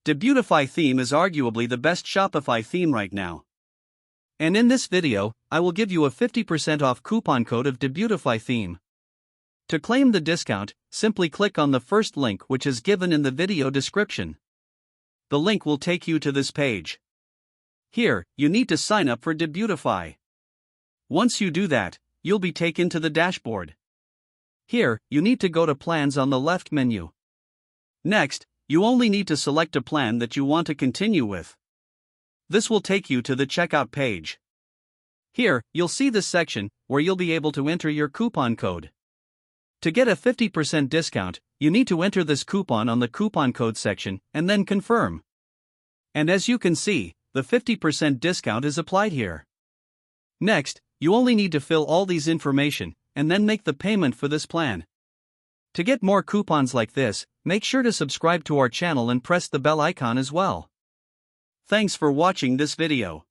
Debutify theme is arguably the best Shopify theme right now. And in this video, I will give you a 50% off coupon code of Debutify theme. To claim the discount, simply click on the first link which is given in the video description. The link will take you to this page. Here, you need to sign up for Debutify. Once you do that, you'll be taken to the dashboard. Here, you need to go to Plans on the left menu. Next, you only need to select a plan that you want to continue with. This will take you to the checkout page. Here, you'll see this section where you'll be able to enter your coupon code. To get a 50% discount, you need to enter this coupon on the coupon code section and then confirm. And as you can see, the 50% discount is applied here. Next, you only need to fill all these information and then make the payment for this plan. To get more coupons like this, make sure to subscribe to our channel and press the bell icon as well. Thanks for watching this video.